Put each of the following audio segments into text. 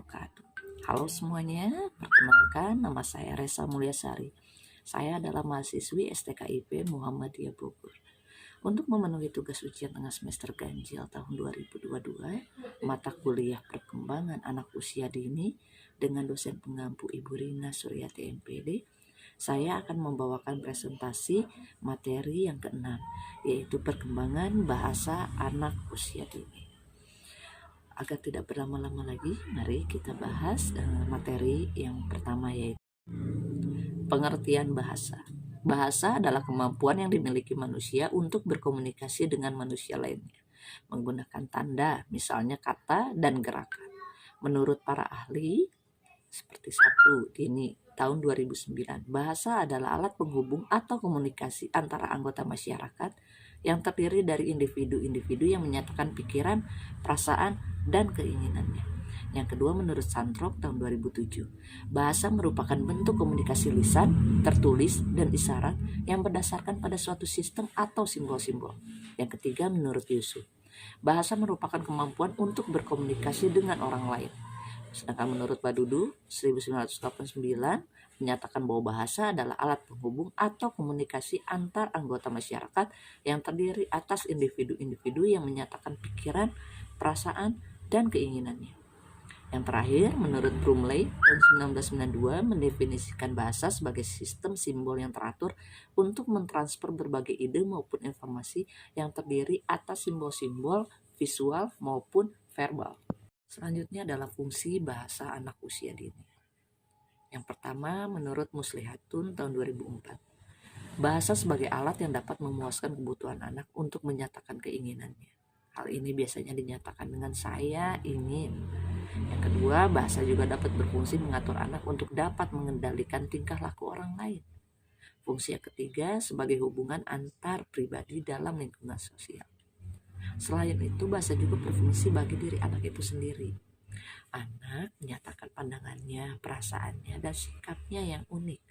wabarakatuh. Halo semuanya, perkenalkan nama saya Resa Mulyasari. Saya adalah mahasiswi STKIP Muhammadiyah Bogor. Untuk memenuhi tugas ujian tengah semester ganjil tahun 2022, mata kuliah perkembangan anak usia dini dengan dosen pengampu Ibu Rina Suryati MPD, saya akan membawakan presentasi materi yang keenam, yaitu perkembangan bahasa anak usia dini. Agar tidak berlama-lama lagi, mari kita bahas materi yang pertama, yaitu pengertian bahasa. Bahasa adalah kemampuan yang dimiliki manusia untuk berkomunikasi dengan manusia lainnya, menggunakan tanda, misalnya kata dan gerakan. Menurut para ahli, seperti ini tahun 2009, bahasa adalah alat penghubung atau komunikasi antara anggota masyarakat yang terdiri dari individu-individu yang menyatakan pikiran, perasaan, dan keinginannya. Yang kedua, menurut Santrok tahun 2007, bahasa merupakan bentuk komunikasi lisan, tertulis, dan isyarat yang berdasarkan pada suatu sistem atau simbol-simbol. Yang ketiga, menurut Yusuf, bahasa merupakan kemampuan untuk berkomunikasi dengan orang lain. Sedangkan menurut Badudu 1989 menyatakan bahwa bahasa adalah alat penghubung atau komunikasi antar anggota masyarakat yang terdiri atas individu-individu yang menyatakan pikiran, perasaan, dan keinginannya. Yang terakhir, menurut Brumley tahun 1992 mendefinisikan bahasa sebagai sistem simbol yang teratur untuk mentransfer berbagai ide maupun informasi yang terdiri atas simbol-simbol visual maupun verbal. Selanjutnya adalah fungsi bahasa anak usia dini. Yang pertama, menurut Muslihatun tahun 2004, bahasa sebagai alat yang dapat memuaskan kebutuhan anak untuk menyatakan keinginannya. Hal ini biasanya dinyatakan dengan saya ingin. Yang kedua, bahasa juga dapat berfungsi mengatur anak untuk dapat mengendalikan tingkah laku orang lain. Fungsi yang ketiga, sebagai hubungan antar pribadi dalam lingkungan sosial. Selain itu, bahasa juga berfungsi bagi diri anak itu sendiri. Anak menyatakan pandangannya, perasaannya, dan sikapnya yang unik.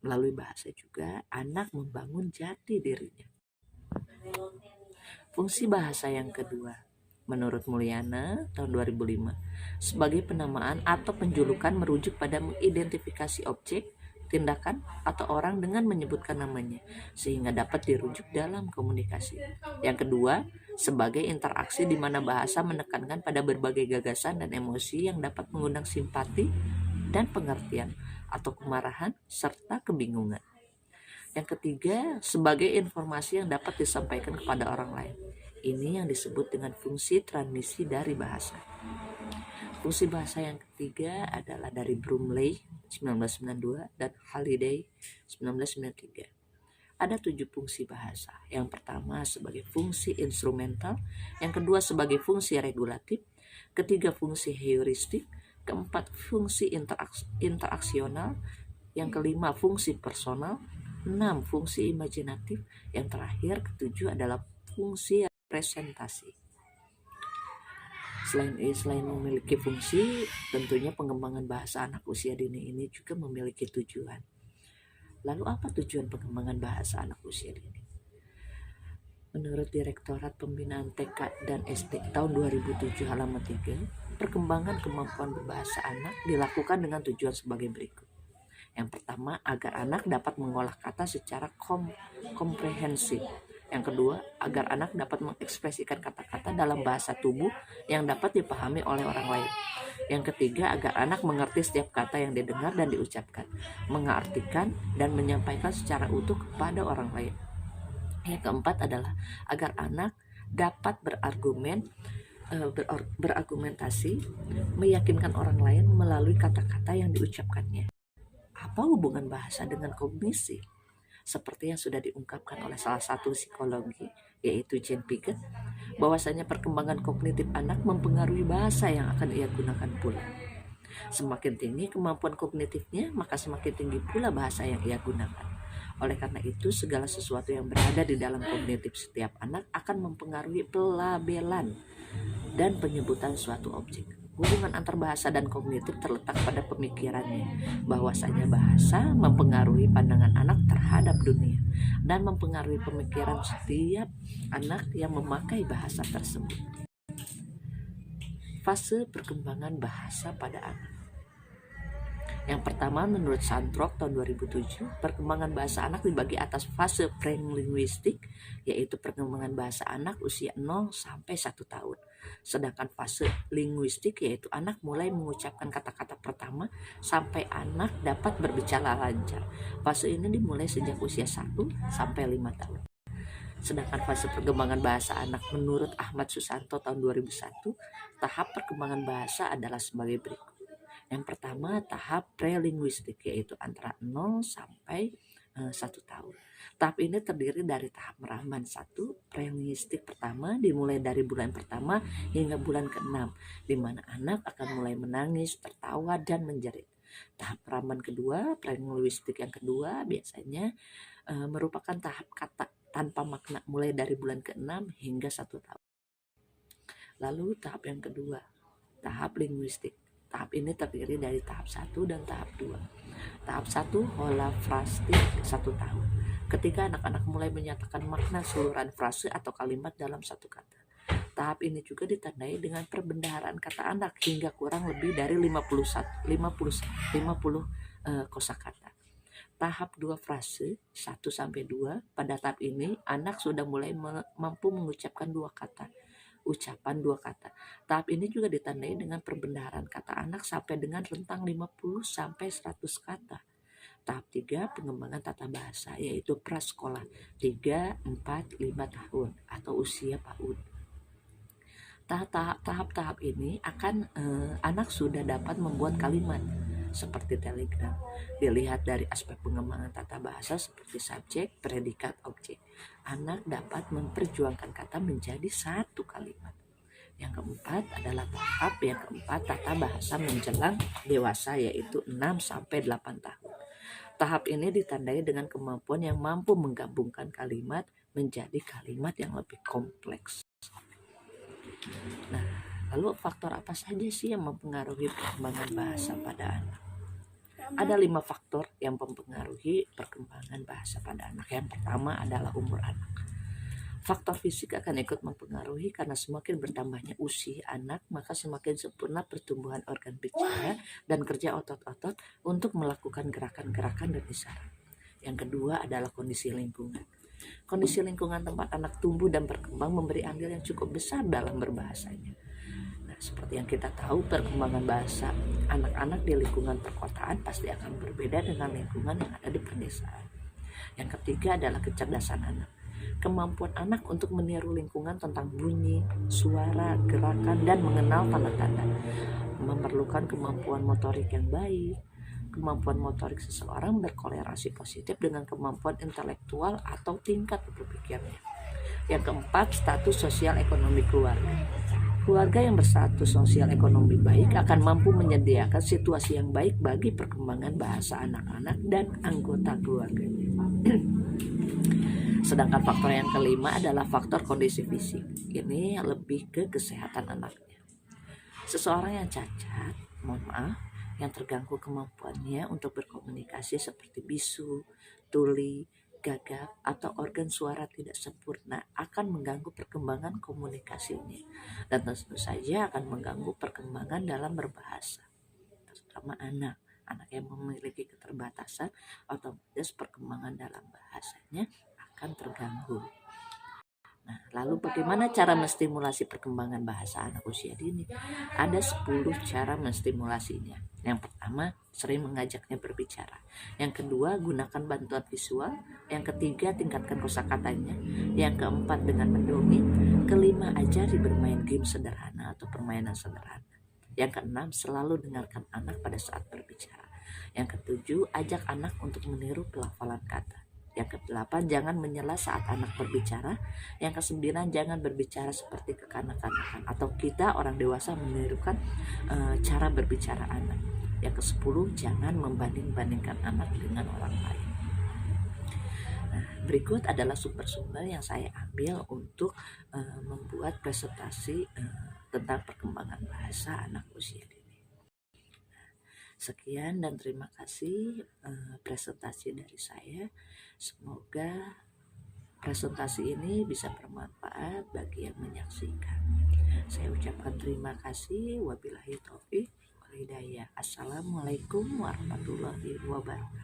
Melalui bahasa juga, anak membangun jati dirinya. Fungsi bahasa yang kedua, menurut Mulyana tahun 2005, sebagai penamaan atau penjulukan merujuk pada mengidentifikasi objek, tindakan, atau orang dengan menyebutkan namanya, sehingga dapat dirujuk dalam komunikasi. Yang kedua, sebagai interaksi di mana bahasa menekankan pada berbagai gagasan dan emosi yang dapat mengundang simpati dan pengertian, atau kemarahan serta kebingungan. Yang ketiga, sebagai informasi yang dapat disampaikan kepada orang lain. Ini yang disebut dengan fungsi transmisi dari bahasa. Fungsi bahasa yang ketiga adalah dari Brumley 1992 dan Halliday 1993. Ada 7 fungsi bahasa. Yang pertama sebagai fungsi instrumental, yang kedua sebagai fungsi regulatif, ketiga fungsi heuristik, keempat fungsi interaksional, yang kelima fungsi personal, 6 fungsi imajinatif, yang terakhir ketujuh adalah fungsi representasi. Selain memiliki fungsi, tentunya pengembangan bahasa anak usia dini ini juga memiliki tujuan. Lalu apa tujuan pengembangan bahasa anak usia dini? Menurut Direktorat Pembinaan TK dan SD tahun 2007 halaman 3, perkembangan kemampuan berbahasa anak dilakukan dengan tujuan sebagai berikut. Yang pertama, agar anak dapat mengolah kata secara komprehensif. Yang kedua, agar anak dapat mengekspresikan kata-kata dalam bahasa tubuh yang dapat dipahami oleh orang lain. Yang ketiga, agar anak mengerti setiap kata yang didengar dan diucapkan, mengartikan dan menyampaikan secara utuh kepada orang lain. Yang keempat adalah agar anak dapat berargumentasi, meyakinkan orang lain melalui kata-kata yang diucapkannya. Apa hubungan bahasa dengan kognisi? Seperti yang sudah diungkapkan oleh salah satu psikologi, yaitu Jane Piaget, bahwasanya perkembangan kognitif anak mempengaruhi bahasa yang akan ia gunakan pula. Semakin tinggi kemampuan kognitifnya, maka semakin tinggi pula bahasa yang ia gunakan. Oleh karena itu, segala sesuatu yang berada di dalam kognitif setiap anak akan mempengaruhi pelabelan dan penyebutan suatu objek. Hubungan antar bahasa dan kognitif terletak pada pemikirannya, bahwasanya bahasa mempengaruhi pandangan anak terhadap dunia dan mempengaruhi pemikiran setiap anak yang memakai bahasa tersebut. Fase perkembangan bahasa pada anak. Yang pertama, menurut Sandrock tahun 2007, perkembangan bahasa anak dibagi atas fase prelinguistik, yaitu perkembangan bahasa anak usia 0 sampai 1 tahun. Sedangkan fase linguistik yaitu anak mulai mengucapkan kata-kata pertama sampai anak dapat berbicara lancar. Fase ini dimulai sejak usia 1 sampai 5 tahun. Sedangkan fase perkembangan bahasa anak menurut Ahmad Susanto tahun 2001, tahap perkembangan bahasa adalah sebagai berikut. Yang pertama, tahap prelinguistik, yaitu antara 0 sampai 1 tahun. Tahap ini terdiri dari tahap meraman 1, prelinguistik pertama dimulai dari bulan pertama hingga bulan ke-6, di mana anak akan mulai menangis, tertawa, dan menjerit. Tahap meraman kedua, prelinguistik yang kedua, biasanya merupakan tahap kata tanpa makna mulai dari bulan ke-6 hingga 1 tahun. Lalu tahap yang kedua, tahap linguistik. Tahap ini terdiri dari tahap 1 dan tahap 2. Tahap 1, holafrastik 1 tahun. Ketika anak-anak mulai menyatakan makna seluruhan frase atau kalimat dalam satu kata. Tahap ini juga ditandai dengan perbendaharaan kata anak hingga kurang lebih dari 50 kosakata. Tahap 2 frase 1 sampai 2, pada tahap ini anak sudah mulai mampu mengucapkan ucapan dua kata. Tahap ini juga ditandai dengan perbendaharaan kata anak sampai dengan rentang 50 sampai 100 kata. Tahap 3, pengembangan tata bahasa, yaitu prasekolah 3, 4, 5 tahun atau usia PAUD. Tahap-tahap ini akan anak sudah dapat membuat kalimat seperti telegram. Dilihat dari aspek pengembangan tata bahasa seperti subjek, predikat, objek. Anak dapat memperjuangkan kata menjadi satu kalimat. Yang keempat adalah tahap yang keempat, tata bahasa menjelang dewasa, yaitu 6 sampai 8 tahun. Tahap ini ditandai dengan kemampuan yang mampu menggabungkan kalimat menjadi kalimat yang lebih kompleks. Nah, lalu faktor apa saja sih yang mempengaruhi perkembangan bahasa pada anak? Ada 5 faktor yang mempengaruhi perkembangan bahasa pada anak. Yang pertama adalah umur anak. Faktor fisik akan ikut mempengaruhi karena semakin bertambahnya usia anak, maka semakin sempurna pertumbuhan organ bicara dan kerja otot-otot untuk melakukan gerakan-gerakan dan isyarat. Yang kedua adalah kondisi lingkungan. Kondisi lingkungan tempat anak tumbuh dan berkembang memberi andil yang cukup besar dalam berbahasanya. Seperti yang kita tahu, perkembangan bahasa anak-anak di lingkungan perkotaan pasti akan berbeda dengan lingkungan yang ada di pedesaan. Yang ketiga adalah kecerdasan anak. Kemampuan anak untuk meniru lingkungan tentang bunyi, suara, gerakan, dan mengenal tanda-tanda memerlukan kemampuan motorik yang baik. Kemampuan motorik seseorang berkorelasi positif dengan kemampuan intelektual atau tingkat berpikirnya. Yang keempat, status sosial ekonomi keluarga. Keluarga yang berstatus sosial ekonomi baik akan mampu menyediakan situasi yang baik bagi perkembangan bahasa anak-anak dan anggota keluarganya. Sedangkan faktor yang kelima adalah faktor kondisi fisik. Ini lebih ke kesehatan anaknya. Seseorang yang cacat, yang terganggu kemampuannya untuk berkomunikasi seperti bisu, tuli, gagap, atau organ suara tidak sempurna akan mengganggu perkembangan komunikasinya dan tentu saja akan mengganggu perkembangan dalam berbahasa, terutama anak yang memiliki keterbatasan, otomatis perkembangan dalam bahasanya akan terganggu. Nah, lalu bagaimana cara menstimulasi perkembangan bahasa anak usia dini? Ada 10 cara menstimulasinya. Yang pertama, sering mengajaknya berbicara. Yang kedua, gunakan bantuan visual. Yang ketiga, tingkatkan kosakatanya. Yang keempat, dengan mendongeng. Kelima, ajari bermain game sederhana atau permainan sederhana. Yang keenam, selalu dengarkan anak pada saat berbicara. Yang ketujuh, ajak anak untuk meniru pelafalan kata. Yang kedelapan, jangan menyela saat anak berbicara. Yang kesembilan, jangan berbicara seperti kekanak-kanakan atau kita orang dewasa menirukan cara berbicara anak. Yang kesepuluh, jangan membanding-bandingkan anak dengan orang lain. Nah, berikut adalah sumber-sumber yang saya ambil untuk membuat presentasi tentang perkembangan bahasa anak usia dini. Sekian dan terima kasih presentasi dari saya. Semoga presentasi ini bisa bermanfaat bagi yang menyaksikan. Saya ucapkan terima kasih. Wabillahi taufik wal hidayah. Assalamualaikum warahmatullahi wabarakatuh.